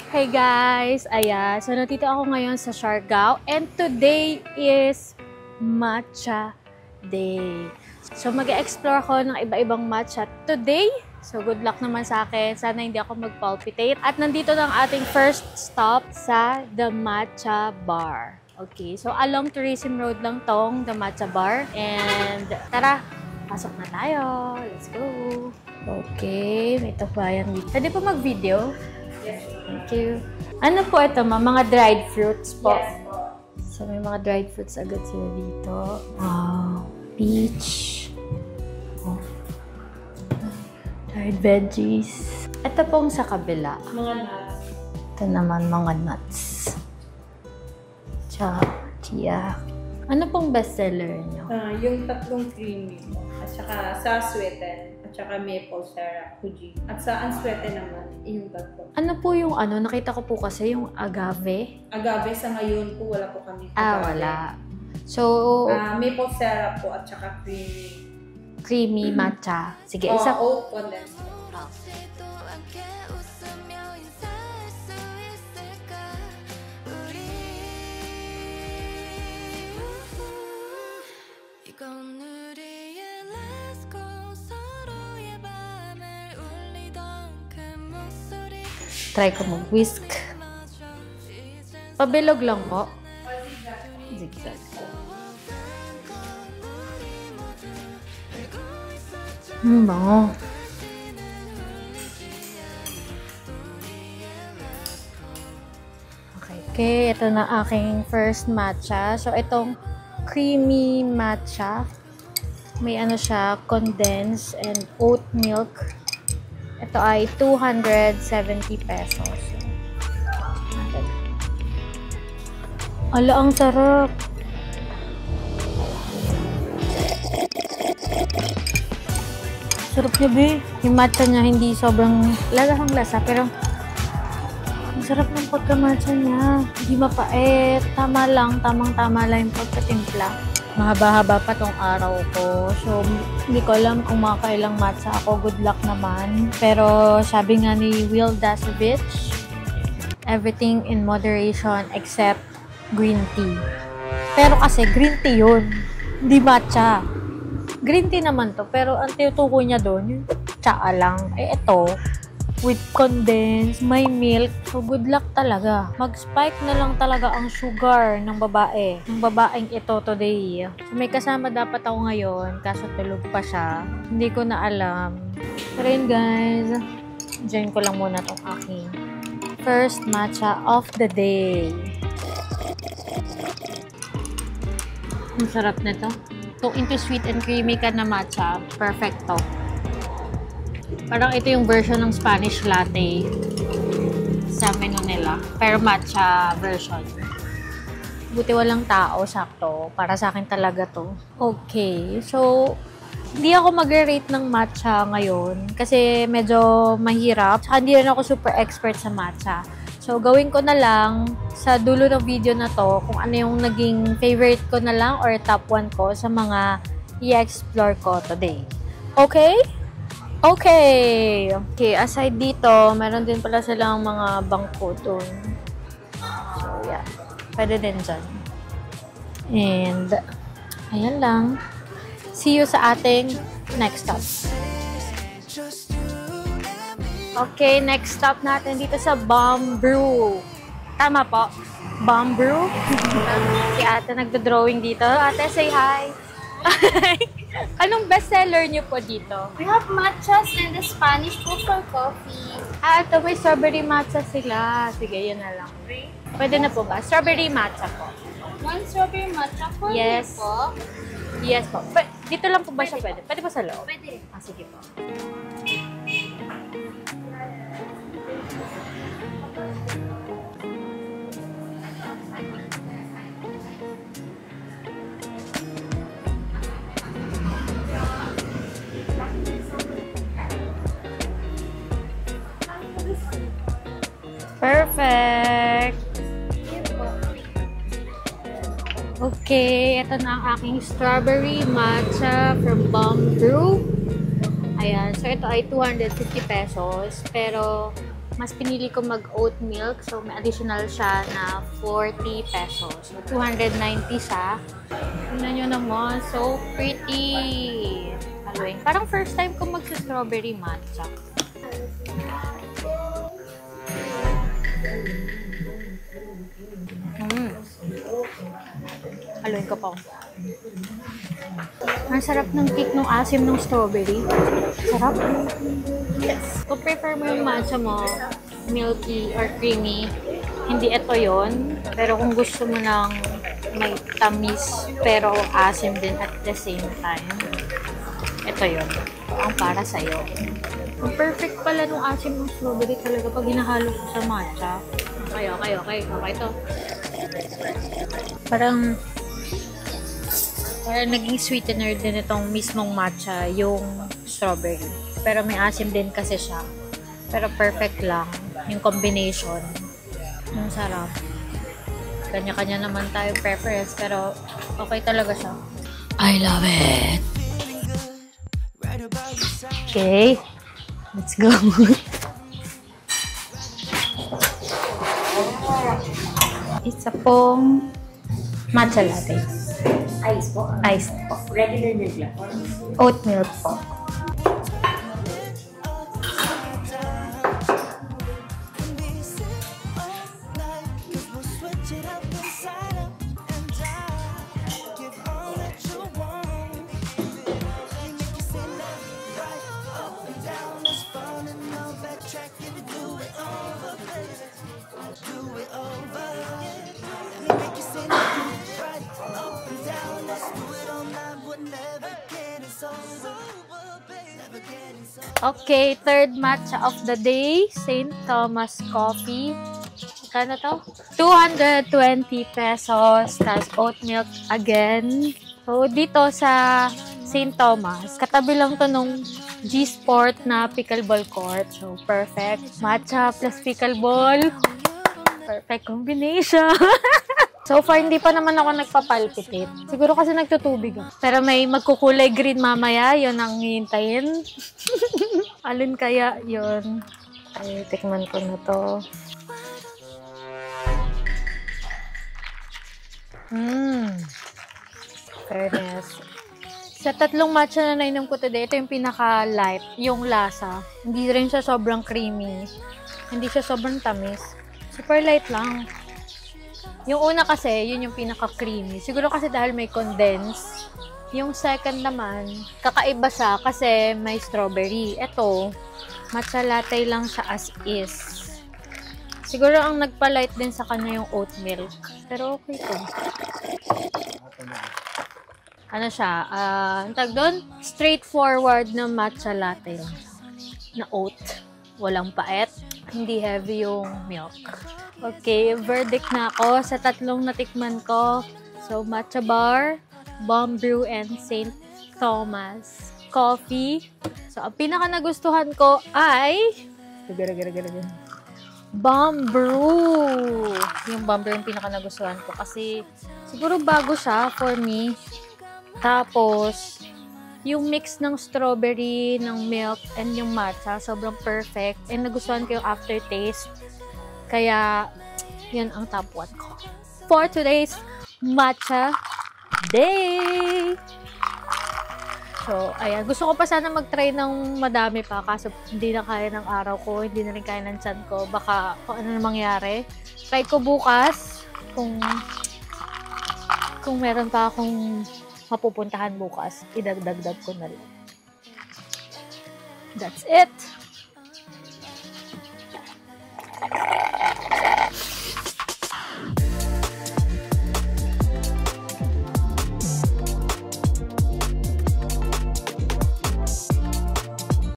Hey guys! Ayan, so nandito ako ngayon sa Siargao and today is Matcha Day. So mag-explore ako ng iba-ibang matcha today. So good luck naman sa akin. Sana hindi ako mag-palpitate. At nandito na ang ating first stop sa The Matcha Bar. Okay, so along Tourism Road lang tong The Matcha Bar. And tara, pasok na tayo. Let's go! Okay, may tabayan dito. Pwede pa mag-video? Yes. Thank you. Ano po ito, ma? Mga dried fruits po? Yes po. So, may mga dried fruits agad sila dito. Wow. Peach. Oh. Dried veggies. Ito pong sa kabila. Mga nuts. Ito naman, mga nuts. Chia. Ano pong bestseller nyo? Yung tatlong creamy po. At saka sa sweeten. At saka maple syrup, Fuji. At sa unsweeten naman, yung tatlo. Ano po yung ano? Nakita ko po kasi yung agave. Agave sa ngayon po, wala po kami. Wala. So, maple syrup po at saka creamy. creamy matcha. Sige, Oh, isa. oat condensed. Try ko mag-whisk. Pabilog lang po. Zigzag. Bango. Okay, ito na aking first matcha. So, itong creamy matcha. May ano siya, condensed and oat milk. Ito ay 270 pesos. Ala, ang sarap. Sarap niya, be. Yung matcha niya hindi sobrang lasang lasa, pero ang sarap ng pagka-matcha niya. Hindi mapait. Tama lang, tamang-tama lang yung pagkatimpla. Mahaba-haba pa tong araw ko. So, hindi ko alam kung makakailang matcha ako. Good luck naman. Pero, sabi nga ni Will Dasovich, everything in moderation except green tea. Pero kasi, green tea yun. Hindi matcha. Green tea naman to. Pero, ang tinutukoy niya doon, yung tsaa lang. Ito, with condensed, may milk. So, good luck talaga. Mag-spike na lang talaga ang sugar ng babae. Ng babaeng ito today. So, may kasama dapat ako ngayon, kaso tulog pa siya. Hindi ko na alam. Pero yun, guys. Join ko lang muna itong aking first matcha of the day. Ang sarap nito. Kung into sweet and creamy ka na matcha, perfecto. Parang ito yung version ng Spanish latte sa menu nila. Pero matcha version. Buti walang tao, sakto. Para sa akin talaga to. Okay, so hindi ako mag-rate ng matcha ngayon kasi medyo mahirap. Saka hindi rin ako super expert sa matcha. So, gawin ko na lang sa dulo ng video na to kung ano yung naging favorite ko na lang or top 1 ko sa mga i-explore ko today. Okay? Okay. Okay, aside dito, meron din pala silang mga bangko doon. So, yeah. Pwede din dyan. And, ayan lang. See you sa ating next stop. Okay, next stop natin dito sa Bomb Brew. Tama po? Bomb Brew? Si ate nagdo-drawing dito. Ate, say hi. Anong bestseller niyo po dito? We have matchas and the Spanish food for coffee. Ito may strawberry matcha sila. Sige, yun na lang. Pwede na po ba? Strawberry matcha po. One strawberry matcha for Yes. me po. Yes po. Dito lang po ba siya pwede? Pwede pa sa loob? Pwede. Sige po. Perfect! Okay, ito na ang aking strawberry matcha from Bomb Brew. Ayan, so ito ay 250 pesos. Pero Mas pinili ko mag-oat milk. So, may additional siya na 40 pesos. So, 290 siya. Tingnan nyo naman. So pretty. Haluin. Parang first time ko mag-strawberry matcha. Haluin ko pa. Ang sarap ng kick ng asim ng strawberry. Sarap. Yes. Kung prefer mo yung matcha mo, milky or creamy, hindi ito yon. Pero kung gusto mo ng may tamis pero asim din at the same time, ito yon. Ang para sa'yo. Ang perfect pala nung asim ng strawberry talaga pag hinahalo ko sa matcha. Okay to. Parang naging sweetener din itong mismong matcha, yung strawberry. Pero may asim din kasi siya. Pero perfect lang yung combination. Ang sarap. Kanya-kanya naman tayo preference, pero okay talaga siya. I love it! Okay. Let's go. Isa pong matcha latte. Ice po. Iced po. Regular milk lang. Oat milk po. Okay, third matcha of the day, St. Thomas Coffee. Kano to? 220 pesos, tas oat milk again. So, dito sa St. Thomas, katabi lang to nung G-Sport na pickleball court. So, perfect. Matcha plus pickleball. Perfect combination. So far, hindi pa naman ako nagpapalpitate. Siguro kasi nagtutubig ako. Pero may magkukulay green mamaya. Yun ang hihintayin. Alin kaya yun? Ay, tikman ko na to. Fairness. Sa tatlong matcha na nainom ko today, ito yung pinaka-light. Yung lasa. Hindi rin siya sobrang creamy. Hindi siya sobrang tamis. Super light lang. Yung una kasi, yun yung pinaka-creamy. Siguro kasi dahil may condense. Yung second naman, kakaiba siya kasi may strawberry. Ito, matcha latte lang siya as is. Siguro ang nagpa-light din sa kanya yung oat milk. Pero okay to. Ano siya? Ang tag doon? Straightforward na matcha latte lang. Na oat. Walang paet. Hindi heavy yung milk. Okay, verdict na ako sa tatlong natikman ko. So, matcha bar, Bomb Brew, and St. Thomas Coffee. So, ang pinaka nagustuhan ko ay Bomb Brew. Yung Bomb Brew yung pinaka nagustuhan ko kasi siguro bago siya for me. Tapos, yung mix ng strawberry, ng milk, and yung matcha, sobrang perfect. And nagustuhan ko yung aftertaste. Kaya, yun ang top 1 ko. For today's matcha day! So, ayan. Gusto ko pa sana mag-try ng madami pa. Kaso, hindi na kaya ng araw ko. Hindi na rin kaya ng tiyan ko. Baka kung ano na mangyari. Try ko bukas. Kung meron pa akong mapupuntahan bukas, idagdag ko na lang. That's it!